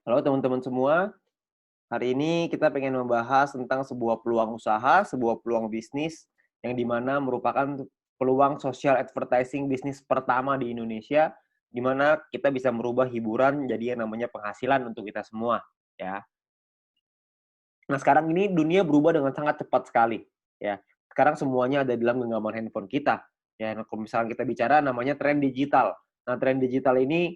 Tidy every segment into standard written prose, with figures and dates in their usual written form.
Halo teman-teman semua, hari ini kita pengen membahas tentang sebuah peluang usaha, sebuah peluang bisnis yang dimana merupakan peluang social advertising bisnis pertama di Indonesia, di mana kita bisa merubah hiburan jadi yang namanya penghasilan untuk kita semua, ya. Nah, sekarang ini dunia berubah dengan sangat cepat sekali, ya. Sekarang semuanya ada di dalam genggaman handphone kita, ya. Nah, kalau misalkan kita bicara namanya tren digital. Nah, tren digital ini,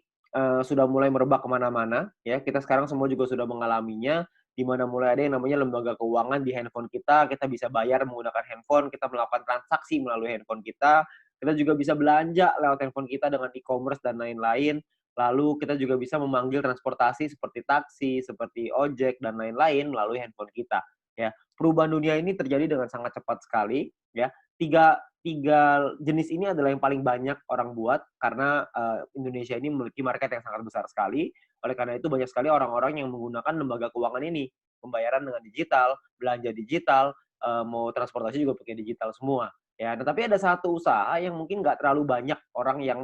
sudah mulai merebak kemana mana ya. Kita sekarang semua juga sudah mengalaminya, di mana mulai ada yang namanya lembaga keuangan di handphone kita bisa bayar menggunakan handphone, kita melakukan transaksi melalui handphone kita juga bisa belanja lewat handphone kita dengan e-commerce dan lain-lain. Lalu kita juga bisa memanggil transportasi seperti taksi, seperti ojek, dan lain-lain melalui handphone kita. Ya, perubahan dunia ini terjadi dengan sangat cepat sekali. Ya, tiga tiga jenis ini adalah yang paling banyak orang buat karena Indonesia ini memiliki market yang sangat besar sekali. Oleh karena itu banyak sekali orang-orang yang menggunakan lembaga keuangan ini, pembayaran dengan digital, belanja digital, mau transportasi juga pakai digital semua. Ya, nah, tapi ada satu usaha yang mungkin nggak terlalu banyak orang yang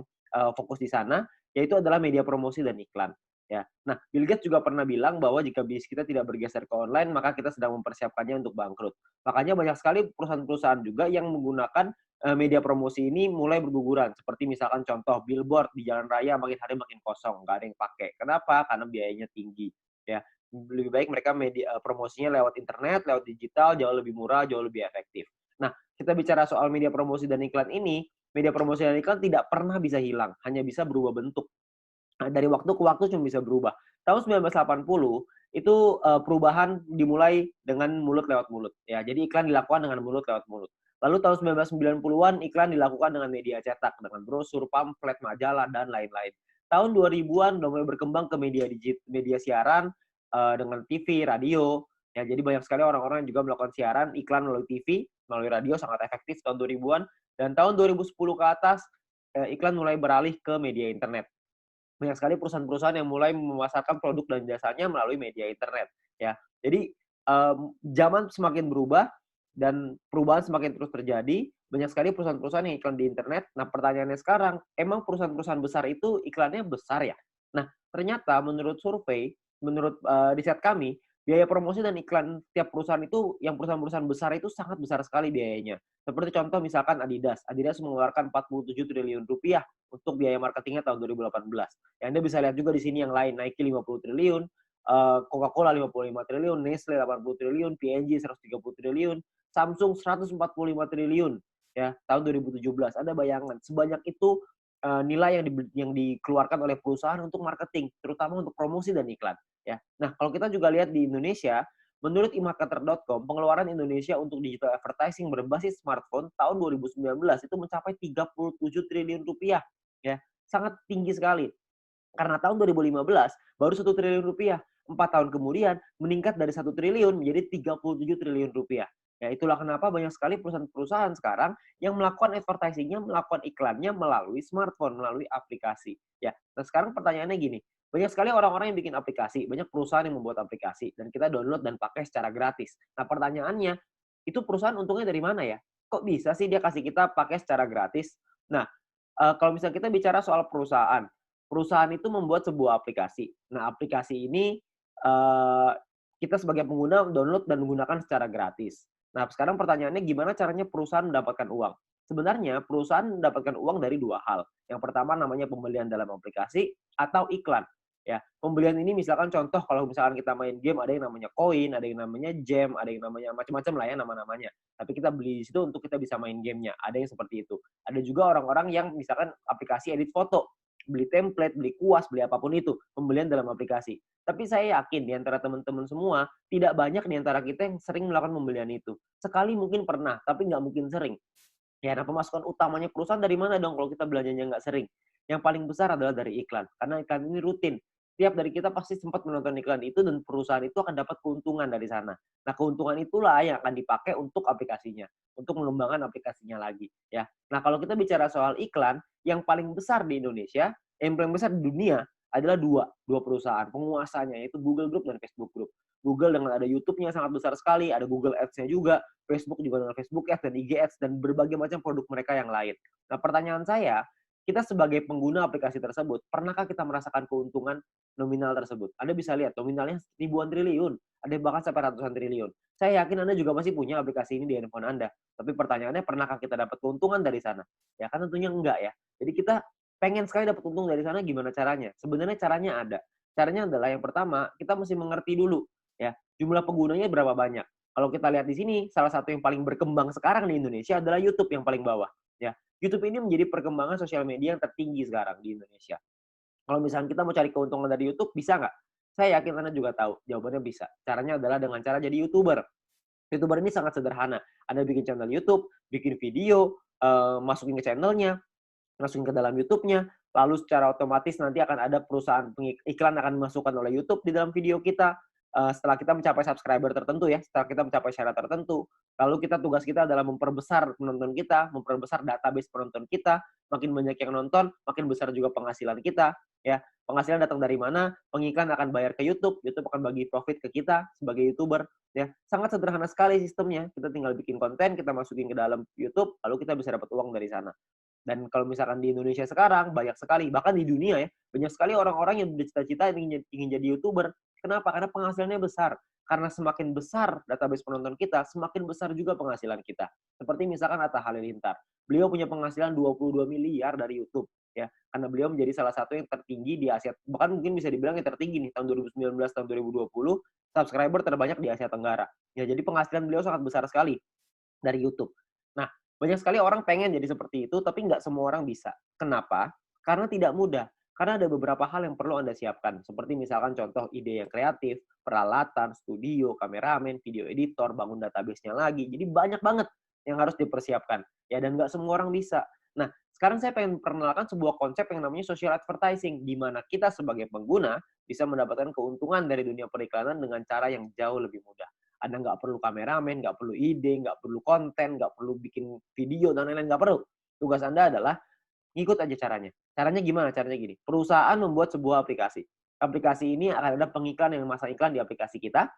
fokus di sana, yaitu adalah media promosi dan iklan. Ya. Nah, Bill Gates juga pernah bilang bahwa jika bisnis kita tidak bergeser ke online, maka kita sedang mempersiapkannya untuk bangkrut. Makanya banyak sekali perusahaan-perusahaan juga yang menggunakan media promosi ini mulai berguguran. Seperti misalkan contoh billboard di jalan raya makin hari makin kosong, nggak ada yang pakai. Kenapa? Karena biayanya tinggi. Ya, lebih baik mereka promosinya lewat internet, lewat digital, jauh lebih murah, jauh lebih efektif. Nah, kita bicara soal media promosi dan iklan ini, media promosi dan iklan tidak pernah bisa hilang, hanya bisa berubah bentuk. Nah, dari waktu ke waktu cuma bisa berubah. Tahun 1980 itu perubahan dimulai dengan mulut lewat mulut. Ya, jadi iklan dilakukan dengan mulut lewat mulut. Lalu tahun 1990-an iklan dilakukan dengan media cetak, dengan brosur, pamflet, majalah, dan lain-lain. Tahun 2000-an udah mulai berkembang ke media siaran dengan TV, radio. Ya, jadi banyak sekali orang-orang yang juga melakukan siaran iklan melalui TV, melalui radio sangat efektif tahun 2000-an. Dan tahun 2010 ke atas iklan mulai beralih ke media internet. Banyak sekali perusahaan-perusahaan yang mulai memasarkan produk dan jasanya melalui media internet, ya. Jadi, zaman semakin berubah dan perubahan semakin terus terjadi, banyak sekali perusahaan-perusahaan yang iklan di internet. Nah, pertanyaannya sekarang, emang perusahaan-perusahaan besar itu iklannya besar ya? Nah, ternyata menurut survei, menurut, riset kami, biaya promosi dan iklan tiap perusahaan itu, yang perusahaan-perusahaan besar itu sangat besar sekali biayanya. Seperti contoh misalkan Adidas. Adidas mengeluarkan 47 triliun rupiah untuk biaya marketingnya tahun 2018. Ya, Anda bisa lihat juga di sini yang lain, Nike 50 triliun, Coca-Cola 55 triliun, Nestle 80 triliun, P&G 130 triliun, Samsung 145 triliun ya tahun 2017. Ada bayangan sebanyak itu nilai yang dikeluarkan oleh perusahaan untuk marketing, terutama untuk promosi dan iklan ya. Nah, kalau kita juga lihat di Indonesia, menurut emarketer.com, pengeluaran Indonesia untuk digital advertising berbasis smartphone tahun 2019 itu mencapai 37 triliun rupiah ya. Sangat tinggi sekali. Karena tahun 2015 baru 1 triliun rupiah. 4 tahun kemudian meningkat dari 1 triliun menjadi 37 triliun rupiah. Ya, itulah kenapa banyak sekali perusahaan-perusahaan sekarang yang melakukan advertising-nya, melakukan iklannya melalui smartphone, melalui aplikasi. Ya, nah sekarang pertanyaannya gini, banyak sekali orang-orang yang bikin aplikasi, banyak perusahaan yang membuat aplikasi, dan kita download dan pakai secara gratis. Nah pertanyaannya, itu perusahaan untungnya dari mana ya? Kok bisa sih dia kasih kita pakai secara gratis? Nah, kalau misalnya kita bicara soal perusahaan, perusahaan itu membuat sebuah aplikasi. Nah, aplikasi ini eee, kita sebagai pengguna download dan menggunakan secara gratis. Nah, sekarang pertanyaannya gimana caranya perusahaan mendapatkan uang? Sebenarnya perusahaan mendapatkan uang dari 2 hal. Yang pertama namanya pembelian dalam aplikasi atau iklan, ya. Pembelian ini misalkan contoh kalau misalkan kita main game ada yang namanya koin, ada yang namanya gem, ada yang namanya macam-macam lah ya nama-namanya. Tapi kita beli di situ untuk kita bisa main gamenya, ada yang seperti itu. Ada juga orang-orang yang misalkan aplikasi edit foto, beli template, beli kuas, beli apapun itu, pembelian dalam aplikasi. Tapi saya yakin di antara teman-teman semua, tidak banyak di antara kita yang sering melakukan pembelian itu. Sekali mungkin pernah, tapi nggak mungkin sering. Ya, nah pemasukan utamanya perusahaan dari mana dong kalau kita belanjanya nggak sering? Yang paling besar adalah dari iklan, karena iklan ini rutin. Tiap dari kita pasti sempat menonton iklan itu dan perusahaan itu akan dapat keuntungan dari sana. Nah, keuntungan itulah yang akan dipakai untuk aplikasinya, untuk mengembangkan aplikasinya lagi, ya. Nah, kalau kita bicara soal iklan, yang paling besar di Indonesia, yang paling besar di dunia adalah dua perusahaan penguasanya, yaitu Google Group dan Facebook Group. Google dengan ada YouTube-nya sangat besar sekali, ada Google Ads-nya juga, Facebook juga dengan Facebook Ads dan IG Ads dan berbagai macam produk mereka yang lain. Nah, pertanyaan saya, kita sebagai pengguna aplikasi tersebut, pernahkah kita merasakan keuntungan nominal tersebut? Anda bisa lihat nominalnya ribuan triliun, ada yang bahkan sampai ratusan triliun. Saya yakin Anda juga masih punya aplikasi ini di handphone Anda. Tapi pertanyaannya, pernahkah kita dapat keuntungan dari sana? Ya kan tentunya enggak ya. Jadi kita pengen sekali dapat untung dari sana, gimana caranya? Sebenarnya caranya ada. Caranya adalah yang pertama, kita mesti mengerti dulu ya, jumlah penggunanya berapa banyak. Kalau kita lihat di sini, salah satu yang paling berkembang sekarang di Indonesia adalah YouTube yang paling bawah. Ya, YouTube ini menjadi perkembangan sosial media yang tertinggi sekarang di Indonesia. Kalau misalnya kita mau cari keuntungan dari YouTube, bisa nggak? Saya yakin Anda juga tahu, jawabannya bisa. Caranya adalah dengan cara jadi YouTuber. YouTuber ini sangat sederhana. Anda bikin channel YouTube, bikin video, masukin ke channelnya, masukin ke dalam YouTube-nya, lalu secara otomatis nanti akan ada perusahaan iklan akan dimasukkan oleh YouTube di dalam video kita. Setelah kita mencapai subscriber tertentu ya, setelah kita mencapai syarat tertentu, lalu tugas kita adalah memperbesar penonton kita, memperbesar database penonton kita, makin banyak yang nonton, makin besar juga penghasilan kita, ya. Penghasilan datang dari mana? Pengiklan akan bayar ke YouTube, YouTube akan bagi profit ke kita sebagai YouTuber, ya. Sangat sederhana sekali sistemnya. Kita tinggal bikin konten, kita masukin ke dalam YouTube, lalu kita bisa dapat uang dari sana. Dan kalau misalkan di Indonesia sekarang, banyak sekali, bahkan di dunia ya, banyak sekali orang-orang yang bercita-cita ingin jadi YouTuber. Kenapa? Karena penghasilannya besar. Karena semakin besar database penonton kita, semakin besar juga penghasilan kita. Seperti misalkan Atta Halilintar. Beliau punya penghasilan 22 miliar dari YouTube. Ya, karena beliau menjadi salah satu yang tertinggi di Asia, bahkan mungkin bisa dibilang yang tertinggi nih, tahun 2019, tahun 2020, subscriber terbanyak di Asia Tenggara. Ya, jadi penghasilan beliau sangat besar sekali dari YouTube. Nah, banyak sekali orang pengen jadi seperti itu, tapi nggak semua orang bisa. Kenapa? Karena tidak mudah. Karena ada beberapa hal yang perlu Anda siapkan. Seperti misalkan contoh ide yang kreatif, peralatan, studio, kameramen, video editor, bangun database-nya lagi. Jadi banyak banget yang harus dipersiapkan. Ya, dan nggak semua orang bisa. Nah, sekarang saya pengen perkenalkan sebuah konsep yang namanya social advertising, di mana kita sebagai pengguna bisa mendapatkan keuntungan dari dunia periklanan dengan cara yang jauh lebih mudah. Anda nggak perlu kameramen, nggak perlu ide, nggak perlu konten, nggak perlu bikin video, dan lain-lain, nggak perlu. Tugas Anda adalah ngikut aja caranya. Caranya gimana? Caranya gini. Perusahaan membuat sebuah aplikasi. Aplikasi ini akan ada pengiklan yang memasang iklan di aplikasi kita.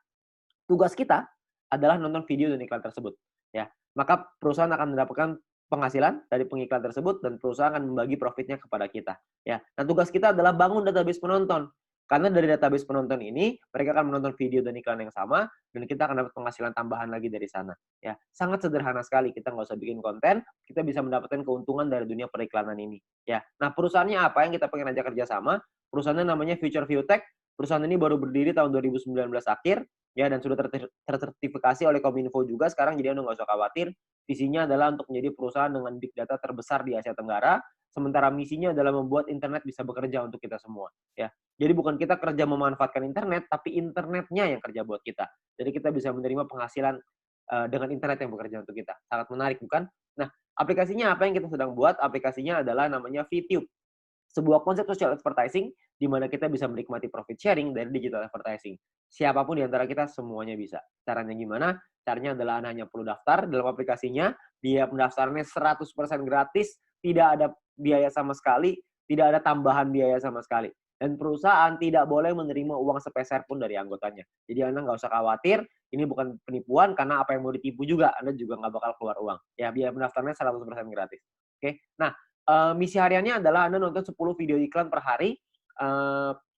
Tugas kita adalah nonton video dan iklan tersebut. Ya, maka perusahaan akan mendapatkan penghasilan dari pengiklan tersebut dan perusahaan akan membagi profitnya kepada kita. Ya, nah tugas kita adalah bangun database penonton. Karena dari database penonton ini, mereka akan menonton video dan iklan yang sama, dan kita akan dapat penghasilan tambahan lagi dari sana. Ya, sangat sederhana sekali. Kita nggak usah bikin konten, kita bisa mendapatkan keuntungan dari dunia periklanan ini. Ya, nah perusahaannya apa yang kita pengen ajak kerjasama? Perusahaannya namanya Future View Tech. Perusahaan ini baru berdiri tahun 2019 akhir, ya, dan sudah tersertifikasi oleh Kominfo juga sekarang, jadi Anda nggak usah khawatir. Visinya adalah untuk menjadi perusahaan dengan big data terbesar di Asia Tenggara, sementara misinya adalah membuat internet bisa bekerja untuk kita semua. Ya, jadi bukan kita kerja memanfaatkan internet, tapi internetnya yang kerja buat kita. Jadi kita bisa menerima penghasilan dengan internet yang bekerja untuk kita. Sangat menarik, bukan? Nah, aplikasinya apa yang kita sedang buat? Aplikasinya adalah namanya VTube. Sebuah konsep social advertising di mana kita bisa menikmati profit sharing dari digital advertising. Siapapun di antara kita semuanya bisa. Caranya gimana? Caranya adalah Anda hanya perlu daftar dalam aplikasinya, biaya pendaftarannya 100% gratis, tidak ada biaya sama sekali, tidak ada tambahan biaya sama sekali. Dan perusahaan tidak boleh menerima uang sepeser pun dari anggotanya. Jadi Anda nggak usah khawatir, ini bukan penipuan, karena apa yang mau ditipu juga, Anda juga nggak bakal keluar uang. Ya, biaya pendaftarannya 100% gratis. Oke, nah, misi hariannya adalah Anda nonton 10 video iklan per hari.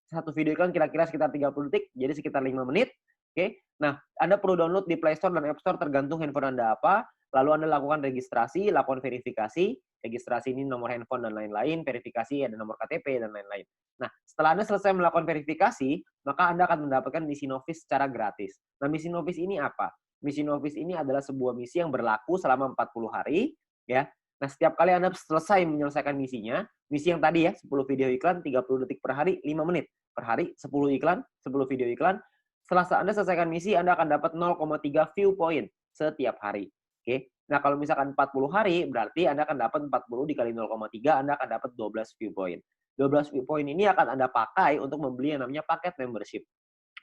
Satu video iklan kira-kira sekitar 30 detik, jadi sekitar 5 menit. Oke. Nah, Anda perlu download di Play Store dan App Store tergantung handphone Anda apa. Lalu Anda lakukan registrasi, lakukan verifikasi. Registrasi ini nomor handphone dan lain-lain, verifikasi ada nomor KTP dan lain-lain. Nah, setelah Anda selesai melakukan verifikasi, maka Anda akan mendapatkan misi novis secara gratis. Nah, misi novis ini apa? Misi novis ini adalah sebuah misi yang berlaku selama 40 hari, ya. Nah, setiap kali Anda selesai menyelesaikan misinya, misi yang tadi ya, 10 video iklan, 30 detik per hari, 5 menit per hari, 10 iklan, 10 video iklan. Setelah Anda selesaikan misi, Anda akan dapat 0,3 view point setiap hari. Oke. Nah, kalau misalkan 40 hari, berarti Anda akan dapat 40 dikali 0,3, Anda akan dapat 12 view point. 12 view point ini akan Anda pakai untuk membeli yang namanya paket membership.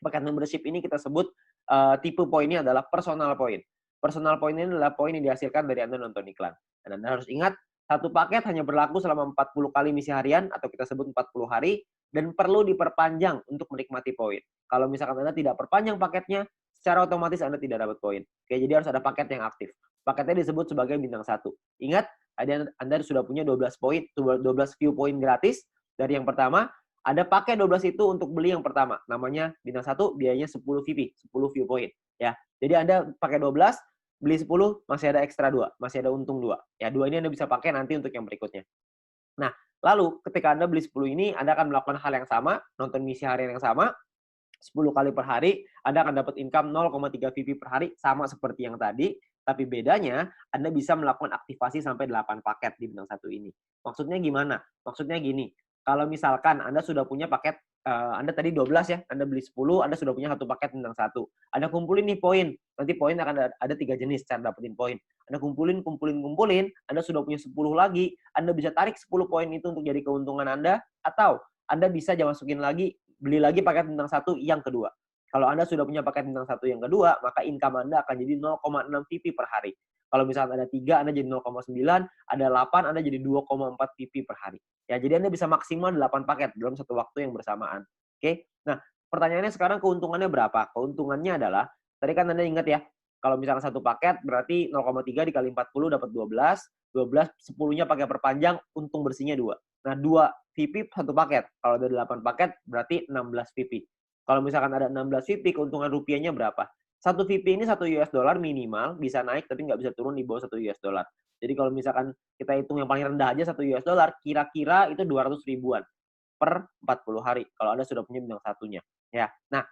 Paket membership ini kita sebut tipe poinnya adalah personal point. Personal point ini adalah poin yang dihasilkan dari Anda nonton iklan. Dan Anda harus ingat, satu paket hanya berlaku selama 40 kali misi harian, atau kita sebut 40 hari, dan perlu diperpanjang untuk menikmati poin. Kalau misalkan Anda tidak perpanjang paketnya, secara otomatis Anda tidak dapat poin. Oke, jadi harus ada paket yang aktif. Paketnya disebut sebagai bintang 1. Ingat, Anda sudah punya 12 poin, 12 view poin gratis dari yang pertama. Anda pakai 12 itu untuk beli yang pertama. Namanya bintang 1, biayanya 10 VP, 10 view point. Ya. Jadi Anda pakai 12, beli 10, masih ada ekstra 2. Masih ada untung 2. Ya, 2 ini Anda bisa pakai nanti untuk yang berikutnya. Nah, lalu ketika Anda beli 10 ini, Anda akan melakukan hal yang sama, nonton misi harian yang sama, 10 kali per hari, Anda akan dapat income 0,3 VP per hari, sama seperti yang tadi, tapi bedanya Anda bisa melakukan aktivasi sampai 8 paket di bintang 1 ini. Maksudnya gimana? Maksudnya gini, kalau misalkan Anda sudah punya paket, Anda tadi 12 ya, Anda beli 10, Anda sudah punya 1 paket bintang 1. Anda kumpulin nih poin, nanti poin akan ada 3 jenis cara dapetin poin. Anda kumpulin, Anda sudah punya 10 lagi, Anda bisa tarik 10 poin itu untuk jadi keuntungan Anda, atau Anda bisa masukin lagi, beli lagi paket bintang 1 yang kedua. Kalau Anda sudah punya paket bintang 1 yang kedua, maka income Anda akan jadi 0,6 VP per hari. Kalau misalnya ada 3, Anda jadi 0,9, ada 8, Anda jadi 2,4 VP per hari. Ya, jadi Anda bisa maksimal 8 paket dalam satu waktu yang bersamaan. Oke? Nah, pertanyaannya sekarang keuntungannya berapa? Keuntungannya adalah, tadi kan Anda ingat ya, kalau misalnya satu paket berarti 0,3 dikali 40 dapat 12, 10-nya pakai perpanjang, untung bersihnya 2. Nah, 2 VP satu paket. Kalau ada 8 paket berarti 16 VP. Kalau misalkan ada 16 VP, keuntungan rupiahnya berapa? Satu VP ini 1 US dollar minimal, bisa naik tapi nggak bisa turun di bawah 1 US dollar. Jadi kalau misalkan kita hitung yang paling rendah aja 1 US dollar, kira-kira itu 200 ribuan per 40 hari. Kalau Anda sudah punya bintang satunya. Ya. Nah,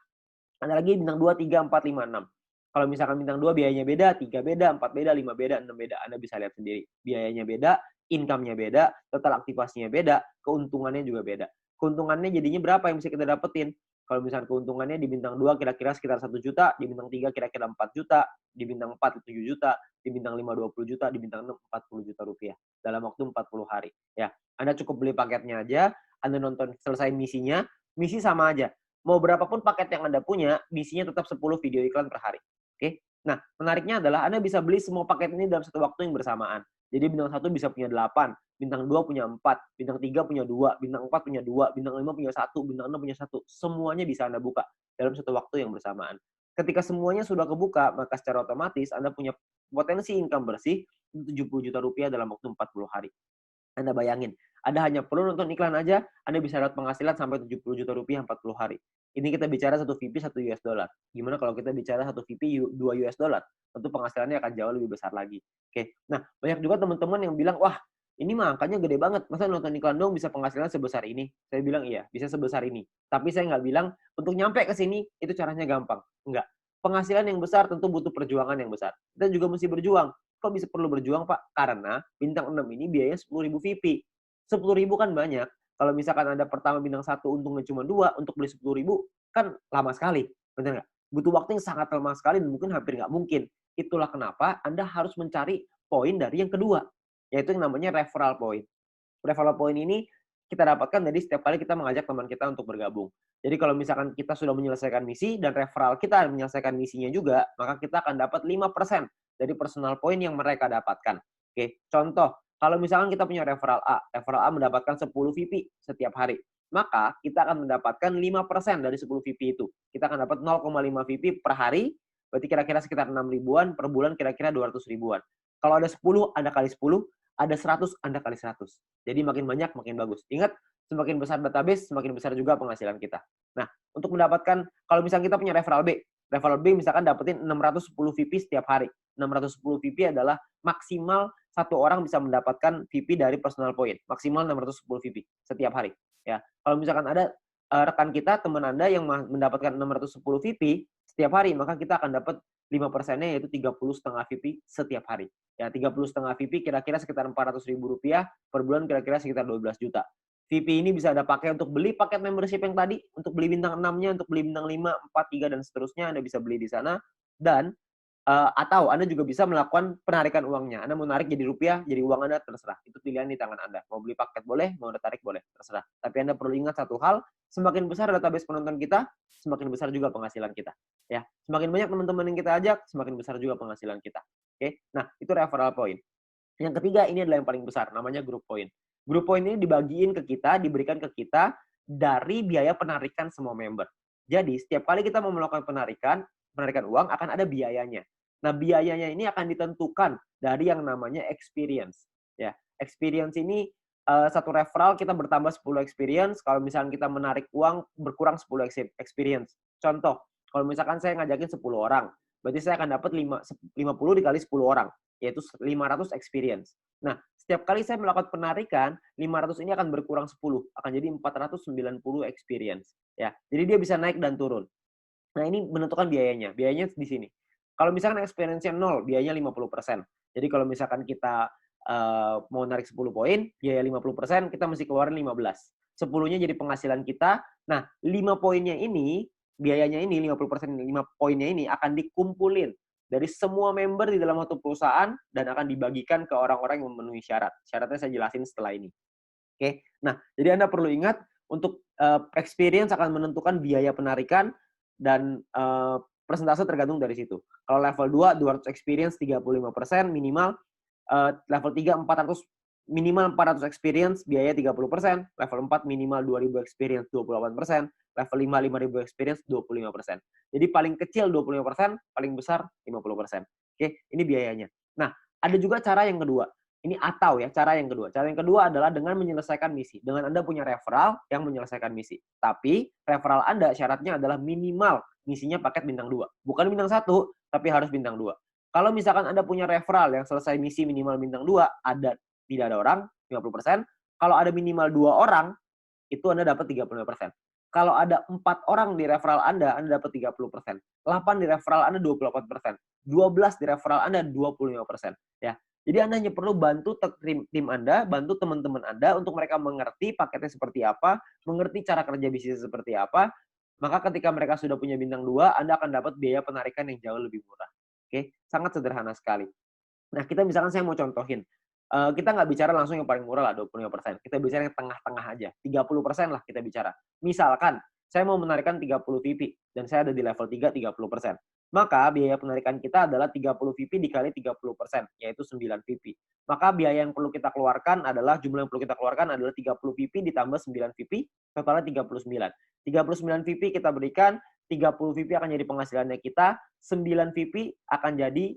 ada lagi bintang 2, 3, 4, 5, 6. Kalau misalkan bintang 2 biayanya beda, 3 beda, 4 beda, 5 beda, 6 beda. Anda bisa lihat sendiri. Biayanya beda, income-nya beda, total aktivasinya beda, keuntungannya juga beda. Keuntungannya jadinya berapa yang bisa kita dapetin? Kalau misalkan keuntungannya di bintang 2 kira-kira sekitar 1 juta, di bintang 3 kira-kira 4 juta, di bintang 4 7 juta, di bintang 5 20 juta, di bintang 6 40 juta rupiah dalam waktu 40 hari. Ya, Anda cukup beli paketnya aja, Anda nonton selesai misinya, misi sama aja. Mau berapapun paket yang Anda punya, misinya tetap 10 video iklan per hari. Oke? Nah, menariknya adalah Anda bisa beli semua paket ini dalam satu waktu yang bersamaan. Jadi bintang 1 bisa punya 8, bintang 2 punya 4, bintang 3 punya 2, bintang 4 punya 2, bintang 5 punya 1, bintang 6 punya 1. Semuanya bisa Anda buka dalam satu waktu yang bersamaan. Ketika semuanya sudah kebuka, maka secara otomatis Anda punya potensi income bersih 70 juta rupiah dalam waktu 40 hari. Anda bayangin, Anda hanya perlu nonton iklan aja, Anda bisa dapat penghasilan sampai 70 juta rupiah 40 hari. Ini kita bicara 1 VP 1 US dollar. Gimana kalau kita bicara 1 VP 2 US dollar? Tentu penghasilannya akan jauh lebih besar lagi. Oke. Nah, banyak juga teman-teman yang bilang, "Wah, ini mah angkanya gede banget. Masa nonton iklan dong bisa penghasilan sebesar ini?" Saya bilang, "Iya, bisa sebesar ini." Tapi saya nggak bilang untuk nyampe ke sini itu caranya gampang. Enggak. Penghasilan yang besar tentu butuh perjuangan yang besar. Kita juga mesti berjuang. Kok bisa perlu berjuang, Pak? Karena bintang 6 ini biayanya 10.000 VP. 10.000 kan banyak. Kalau misalkan Anda pertama bintang 1 untungnya cuma 2, untuk beli 10.000 kan lama sekali. Benar nggak? Butuh waktu yang sangat lama sekali dan mungkin hampir nggak mungkin. Itulah kenapa Anda harus mencari poin dari yang kedua, yaitu yang namanya referral point. Referral point ini kita dapatkan dari setiap kali kita mengajak teman kita untuk bergabung. Jadi kalau misalkan kita sudah menyelesaikan misi dan referral kita menyelesaikan misinya juga, maka kita akan dapat 5% dari personal point yang mereka dapatkan. Oke, contoh, kalau misalkan kita punya referral A mendapatkan 10 VP setiap hari, maka kita akan mendapatkan 5% dari 10 VP itu. Kita akan dapat 0,5 VP per hari, berarti kira-kira sekitar 6 ribuan, per bulan kira-kira 200 ribuan. Kalau ada 10, Anda kali 10, ada 100, Anda kali 100. Jadi makin banyak, makin bagus. Ingat, semakin besar database, semakin besar juga penghasilan kita. Nah, untuk mendapatkan, kalau misalnya kita punya referral B misalkan dapetin 610 VP setiap hari. 610 VP adalah maksimal satu orang bisa mendapatkan VP dari personal point. Maksimal 610 VP setiap hari. Ya, kalau misalkan ada rekan kita, teman Anda yang mendapatkan 610 VP setiap hari, maka kita akan dapat 5%-nya yaitu 30,5 VP setiap hari. Ya, 30,5 VP kira-kira sekitar 400 ribu rupiah per bulan, kira-kira sekitar 12 juta. VP ini bisa Anda pakai untuk beli paket membership yang tadi, untuk beli bintang 6-nya, untuk beli bintang 5, 4, 3, dan seterusnya, Anda bisa beli di sana. Dan atau Anda juga bisa melakukan penarikan uangnya. Anda mau narik jadi rupiah, jadi uang Anda, terserah. Itu pilihan di tangan Anda. Mau beli paket boleh, mau Anda tarik boleh, terserah. Tapi Anda perlu ingat satu hal, semakin besar database penonton kita, semakin besar juga penghasilan kita. Ya, semakin banyak teman-teman yang kita ajak, semakin besar juga penghasilan kita. Oke, nah itu referral point. Yang ketiga, ini adalah yang paling besar, namanya group point. Group point ini dibagiin ke kita, diberikan ke kita dari biaya penarikan semua member. Jadi, setiap kali kita mau melakukan penarikan uang akan ada biayanya. Nah, biayanya ini akan ditentukan dari yang namanya experience. Ya, experience ini satu referral kita bertambah 10 experience. Kalau misalkan kita menarik uang berkurang 10 experience. Contoh, kalau misalkan saya ngajakin 10 orang, berarti saya akan dapat 50 dikali 10 orang, yaitu 500 experience. Nah, setiap kali saya melakukan penarikan, 500 ini akan berkurang 10, akan jadi 490 experience. Ya, jadi dia bisa naik dan turun. Nah, ini menentukan biayanya. Biayanya di sini. Kalau misalkan experience-nya 0, biayanya 50%. Jadi kalau misalkan kita mau narik 10 poin, biaya 50%, kita mesti keluarin 15. 10-nya jadi penghasilan kita. Nah, 5 poinnya ini, biayanya ini, 50%, 5 poinnya ini akan dikumpulin dari semua member di dalam satu perusahaan dan akan dibagikan ke orang-orang yang memenuhi syarat. Syaratnya saya jelasin setelah ini. Oke. Nah, jadi Anda perlu ingat untuk experience akan menentukan biaya penarikan dan persentase tergantung dari situ. Kalau level 2, 200 experience 35% minimal, level 3 400 minimal 400 experience biaya 30%, level 4 minimal 2000 experience 28%, level 5 5000 experience 25%. Jadi paling kecil 25%, paling besar 50%. Oke, ini biayanya. Nah, ada juga cara yang kedua. Ini atau ya, cara yang kedua. Cara yang kedua adalah dengan menyelesaikan misi. Dengan Anda punya referral yang menyelesaikan misi. Tapi referral Anda syaratnya adalah minimal misinya paket bintang 2. Bukan bintang 1, tapi harus bintang 2. Kalau misalkan Anda punya referral yang selesai misi minimal bintang 2, tidak ada orang, 50%. Kalau ada minimal 2 orang, itu Anda dapat 35%. Kalau ada 4 orang di referral Anda dapat 30%. 8 di referral Anda 28%. 12 di referral Anda 25%. Ya. Jadi Anda hanya perlu bantu tim Anda, bantu teman-teman Anda untuk mereka mengerti paketnya seperti apa, mengerti cara kerja bisnis seperti apa. Maka ketika mereka sudah punya bintang 2, Anda akan dapat biaya penarikan yang jauh lebih murah. Oke, sangat sederhana sekali. Nah, kita misalkan saya mau contohin. Kita nggak bicara langsung yang paling murah lah, 25%. Kita bicara yang tengah-tengah aja. 30% lah kita bicara. Misalkan, saya mau menarikan 30 VP, dan saya ada di level 3, 30%. Maka biaya penarikan kita adalah 30 VP dikali 30%, yaitu 9 VP. Maka biaya yang perlu kita keluarkan adalah, jumlah yang perlu kita keluarkan adalah 30 VP ditambah 9 VP, totalnya 39. 39 VP kita berikan, 30 VP akan jadi penghasilannya kita, 9 VP akan jadi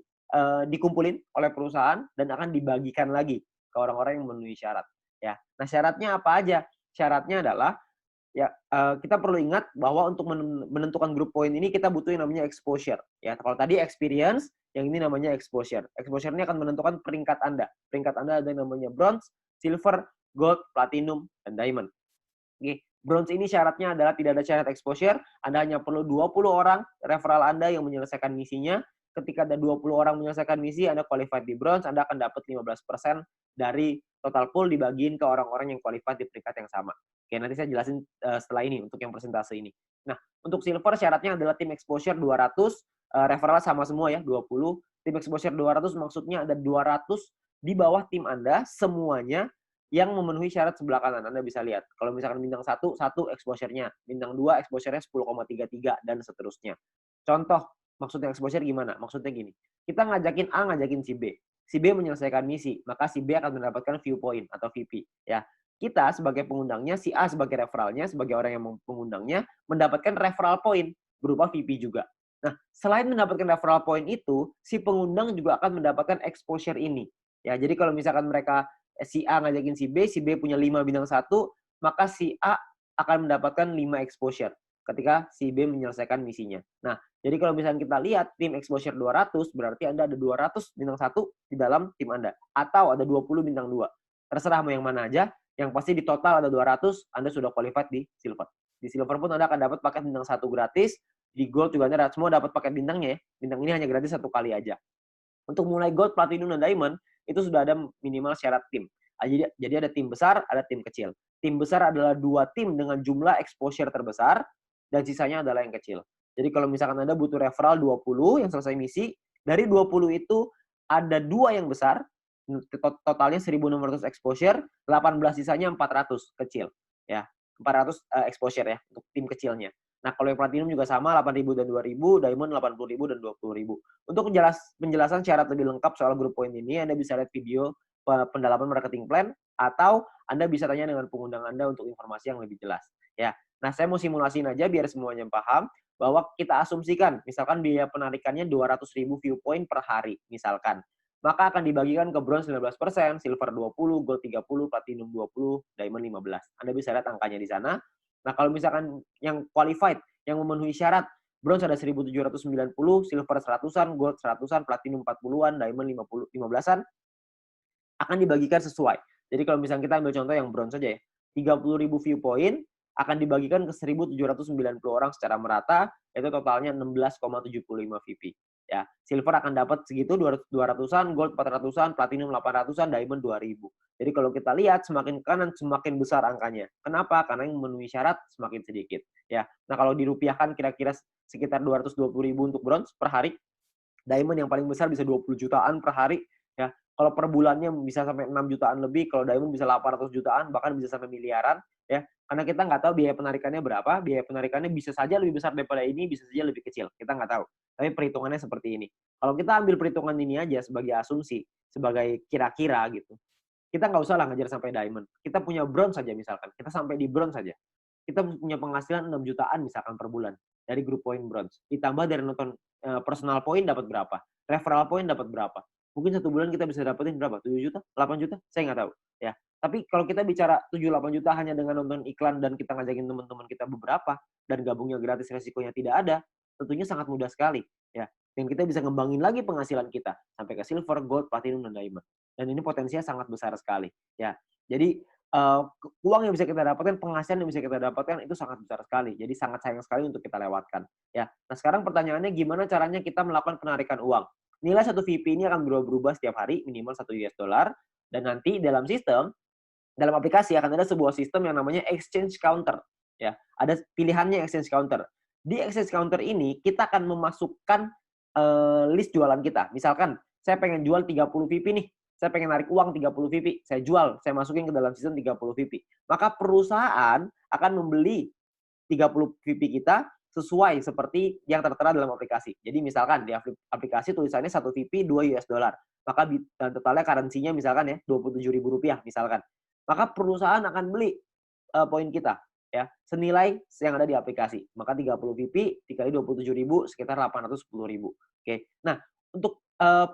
dikumpulin oleh perusahaan dan akan dibagikan lagi ke orang-orang yang memenuhi syarat. Ya, nah syaratnya apa aja? Syaratnya adalah ya kita perlu ingat bahwa untuk menentukan grup poin ini kita butuh yang namanya exposure. Ya, kalau tadi experience, yang ini namanya exposure. Exposure ini akan menentukan peringkat Anda. Peringkat Anda ada yang namanya bronze, silver, gold, platinum, dan diamond. Oke. Bronze ini syaratnya adalah tidak ada syarat exposure. Anda hanya perlu 20 orang referral Anda yang menyelesaikan misinya. Ketika ada 20 orang menyelesaikan misi, Anda qualified di bronze, Anda akan dapat 15% dari total pool dibagiin ke orang-orang yang qualified di peringkat yang sama. Oke, nanti saya jelasin setelah ini untuk yang persentase ini. Nah, untuk silver syaratnya adalah tim exposure 200, referral sama semua ya, 20. Tim exposure 200 maksudnya ada 200 di bawah tim Anda semuanya yang memenuhi syarat sebelah kanan. Anda bisa lihat. Kalau misalkan bintang 1 exposure-nya. Bintang 2 exposure-nya 10,33 dan seterusnya. Contoh, maksudnya exposure gimana? Maksudnya gini. Kita ngajakin A, ngajakin si B. Si B menyelesaikan misi, maka si B akan mendapatkan viewpoint atau VP. Ya. Kita sebagai pengundangnya, si A sebagai referralnya, sebagai orang yang mengundangnya, mendapatkan referral point berupa VP juga. Nah, selain mendapatkan referral point itu, si pengundang juga akan mendapatkan exposure ini. Ya, jadi kalau misalkan mereka si A ngajakin si B punya 5 bintang 1, maka si A akan mendapatkan 5 exposure ketika si B menyelesaikan misinya. Nah, jadi kalau misalnya kita lihat tim exposure 200, berarti Anda ada 200 bintang 1 di dalam tim Anda. Atau ada 20 bintang 2. Terserah mau yang mana aja, yang pasti di total ada 200, Anda sudah qualified di silver. Di silver pun Anda akan dapat paket bintang 1 gratis, di gold juga Anda semua dapat paket bintangnya ya. Bintang ini hanya gratis 1 kali aja. Untuk mulai gold, platinum, dan diamond, itu sudah ada minimal syarat tim. Jadi ada tim besar, ada tim kecil. Tim besar adalah 2 tim dengan jumlah exposure terbesar, dan sisanya adalah yang kecil. Jadi kalau misalkan Anda butuh referral 20 yang selesai misi, dari 20 itu ada 2 yang besar, totalnya 1.600 exposure, 18 sisanya 400 kecil. Ya, 400 exposure ya, untuk tim kecilnya. Nah, kalau yang platinum juga sama, 8.000 dan 2.000, diamond 80.000 dan 20.000. Untuk penjelasan syarat lebih lengkap soal grup poin ini, Anda bisa lihat video pendalaman marketing plan, atau Anda bisa tanya dengan pengundang Anda untuk informasi yang lebih jelas. Ya. Nah, saya mau simulasiin aja biar semuanya paham, bahwa kita asumsikan, misalkan biaya penarikannya 200.000 viewpoint per hari, misalkan. maka akan dibagikan ke bronze 19%, silver 20, gold 30, platinum 20, diamond 15. Anda bisa lihat angkanya di sana. Nah, kalau misalkan yang qualified, yang memenuhi syarat, bronze ada 1.790, silver 100-an, gold 100-an, platinum 40-an, diamond 15-an, akan dibagikan sesuai. Jadi kalau misalnya kita ambil contoh yang bronze saja ya, 30.000 viewpoint akan dibagikan ke 1.790 orang secara merata, itu totalnya 16,75 VP. Ya, silver akan dapat segitu 200-an, gold 400-an, platinum 800-an, diamond 2.000. Jadi kalau kita lihat semakin kanan semakin besar angkanya. Kenapa? Karena yang memenuhi syarat semakin sedikit. Ya, nah kalau dirupiahkan kira-kira sekitar 220.000 untuk bronze per hari. Diamond yang paling besar bisa 20 jutaan per hari. Ya, kalau per bulannya bisa sampai 6 jutaan lebih, kalau diamond bisa 800 jutaan, bahkan bisa sampai miliaran. Ya, karena kita nggak tahu biaya penarikannya berapa. Biaya penarikannya bisa saja lebih besar daripada ini, bisa saja lebih kecil. Kita nggak tahu. Tapi perhitungannya seperti ini. Kalau kita ambil perhitungan ini aja sebagai asumsi, sebagai kira-kira gitu, kita nggak usah lah ngejar sampai diamond. Kita punya bronze saja misalkan. Kita sampai di bronze saja. Kita punya penghasilan 6 jutaan misalkan per bulan dari grup poin bronze. Ditambah dari nonton personal point dapat berapa? Referral point dapat berapa? Mungkin satu bulan kita bisa dapetin berapa? 7 juta? 8 juta? Saya nggak tahu. Ya. Tapi kalau kita bicara 7-8 juta hanya dengan nonton iklan dan kita ngajakin teman-teman kita beberapa dan gabungnya gratis resikonya tidak ada, tentunya sangat mudah sekali. Ya. Dan kita bisa ngembangin lagi penghasilan kita sampai ke silver, gold, platinum, dan diamond. Dan ini potensinya sangat besar sekali. Ya. Jadi uang yang bisa kita dapatkan, penghasilan yang bisa kita dapatkan itu sangat besar sekali. Jadi sangat sayang sekali untuk kita lewatkan. Ya. Nah sekarang pertanyaannya gimana caranya kita melakukan penarikan uang? Nilai satu VP ini akan berubah-ubah setiap hari, minimal 1 US dollar. Dan nanti dalam sistem, dalam aplikasi akan ada sebuah sistem yang namanya exchange counter. Ya, ada pilihannya exchange counter. Di exchange counter ini kita akan memasukkan list jualan kita. Misalkan saya pengen jual 30 VP nih. Saya pengen narik uang 30 VP, saya jual, saya masukin ke dalam sistem 30 VP. Maka perusahaan akan membeli 30 VP kita sesuai seperti yang tertera dalam aplikasi. Jadi misalkan di aplikasi tulisannya 1 VP 2 US dollar. Maka totalnya currency-nya misalkan ya Rp27.000 misalkan. Maka perusahaan akan beli poin kita ya senilai yang ada di aplikasi. Maka 30 VP dikali 27.000 sekitar 810.000. Oke. Nah, untuk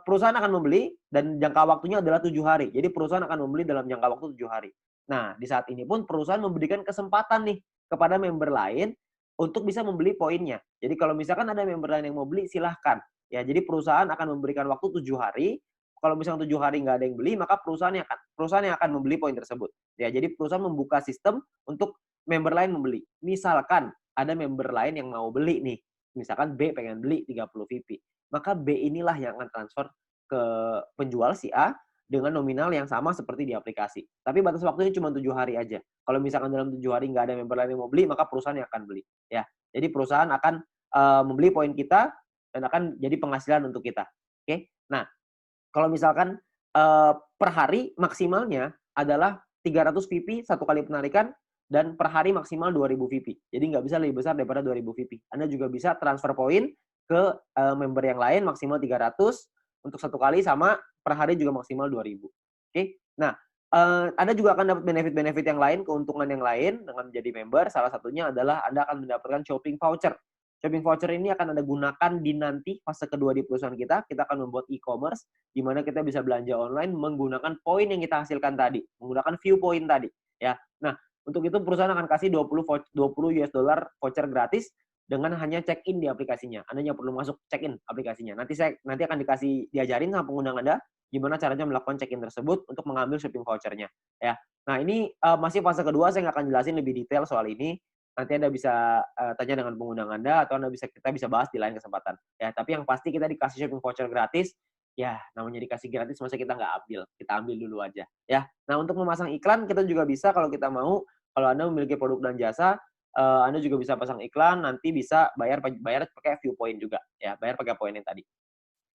perusahaan akan membeli dan jangka waktunya adalah 7 hari. Jadi perusahaan akan membeli dalam jangka waktu 7 hari. Nah, di saat ini pun perusahaan memberikan kesempatan nih kepada member lain untuk bisa membeli poinnya. Jadi kalau misalkan ada member lain yang mau beli, silahkan. Ya, jadi perusahaan akan memberikan waktu 7 hari. Kalau misalnya 7 hari nggak ada yang beli, maka perusahaan yang akan membeli poin tersebut. Ya, jadi perusahaan membuka sistem untuk member lain membeli. Misalkan ada member lain yang mau beli nih. Misalkan B pengen beli 30 VP. Maka B inilah yang akan transfer ke penjual si A dengan nominal yang sama seperti di aplikasi. Tapi batas waktunya cuma 7 hari aja. Kalau misalkan dalam 7 hari nggak ada member lain yang mau beli, maka perusahaan yang akan beli. Ya, jadi perusahaan akan membeli poin kita dan akan jadi penghasilan untuk kita. Oke. Nah, kalau misalkan per hari maksimalnya adalah 300 VP satu kali penarikan dan per hari maksimal 2.000 VP. Jadi nggak bisa lebih besar daripada 2.000 VP. Anda juga bisa transfer poin ke member yang lain maksimal 300 untuk satu kali sama per hari juga maksimal 2.000. Oke. Nah, Anda juga akan dapat benefit-benefit yang lain, keuntungan yang lain dengan menjadi member. Salah satunya adalah Anda akan mendapatkan shopping voucher. Shopping voucher ini akan Anda gunakan di nanti fase kedua di perusahaan kita. Kita akan membuat e-commerce di mana kita bisa belanja online menggunakan poin yang kita hasilkan tadi, menggunakan view point tadi, ya. Nah, untuk itu perusahaan akan kasih 20 US dollar voucher gratis dengan hanya check-in di aplikasinya. Anda hanya perlu masuk check-in aplikasinya. Nanti akan diajarin sama pengguna Anda gimana caranya melakukan check-in tersebut untuk mengambil shopping vouchernya. Ya. Nah, ini masih fase kedua, saya nggak akan jelasin lebih detail soal ini. Nanti Anda bisa tanya dengan pengguna Anda atau kita bisa bahas di lain kesempatan. Ya, tapi yang pasti kita dikasih shopping voucher gratis. Ya, namanya dikasih gratis, masa kita nggak ambil? Kita ambil dulu aja. Ya. Nah, untuk memasang iklan kita juga bisa kalau kita mau. Kalau Anda memiliki produk dan jasa, Anda juga bisa pasang iklan, nanti bisa bayar pakai view point juga, ya, bayar pakai poin yang tadi.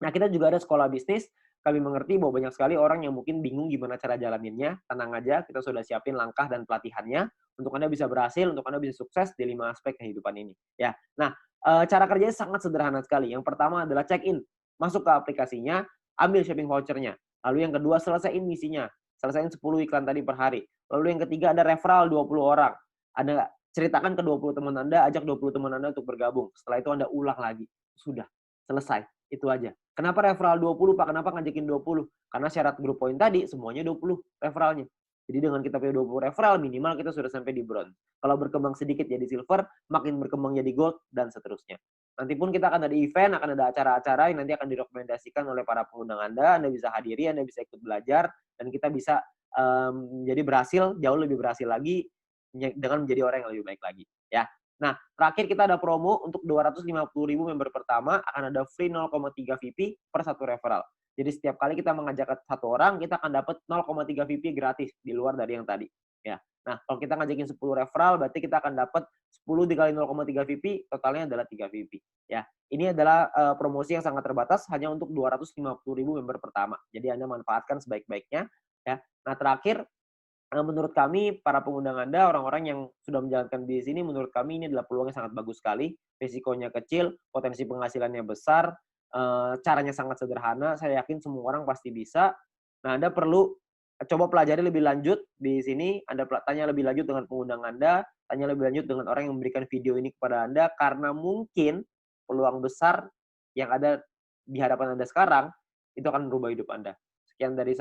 Nah, kita juga ada sekolah bisnis. Kami mengerti bahwa banyak sekali orang yang mungkin bingung gimana cara jalaninnya. Tenang aja, kita sudah siapin langkah dan pelatihannya untuk Anda bisa berhasil, untuk Anda bisa sukses di 5 aspek kehidupan ini. Ya, nah cara kerjanya sangat sederhana sekali. Yang pertama adalah check-in, masuk ke aplikasinya, ambil shopping vouchernya. Lalu yang kedua selesaiin misinya, selesaiin 10 iklan tadi per hari. Lalu yang ketiga ada referral 20 orang. Anda ceritakan ke 20 teman Anda, ajak 20 teman Anda untuk bergabung. Setelah itu Anda ulang lagi. Sudah, selesai. Itu aja. Kenapa referral 20 Pak? Kenapa ngajakin 20? Karena syarat grup poin tadi semuanya 20 referralnya. Jadi dengan kita punya 20 referral, minimal kita sudah sampai di bronze. Kalau berkembang sedikit jadi silver, makin berkembang jadi gold, dan seterusnya. Nanti pun kita akan ada event, akan ada acara-acara yang nanti akan direkomendasikan oleh para pengundang Anda bisa hadiri, Anda bisa ikut belajar, dan kita bisa jadi berhasil, jauh lebih berhasil lagi, dengan menjadi orang yang lebih baik lagi. Ya. Nah, terakhir kita ada promo untuk 250.000 member pertama, akan ada free 0,3 VP per satu referral. Jadi setiap kali kita mengajak satu orang, kita akan dapat 0,3 VP gratis di luar dari yang tadi. Ya. Nah, kalau kita ngajakin 10 referral, berarti kita akan dapat 10 dikali 0,3 VP, totalnya adalah 3 VP. Ya. Ini adalah promosi yang sangat terbatas, hanya untuk 250.000 member pertama. Jadi Anda manfaatkan sebaik-baiknya. Ya. Nah, terakhir, menurut kami, para pengundang Anda, orang-orang yang sudah menjalankan bisnis ini, menurut kami ini adalah peluang yang sangat bagus sekali. Risikonya kecil, potensi penghasilannya besar, caranya sangat sederhana. Saya yakin semua orang pasti bisa. Nah, Anda perlu coba pelajari lebih lanjut di sini. Anda tanya lebih lanjut dengan pengundang Anda, tanya lebih lanjut dengan orang yang memberikan video ini kepada Anda, karena mungkin peluang besar yang ada di hadapan Anda sekarang, itu akan merubah hidup Anda. Sekian dari saya.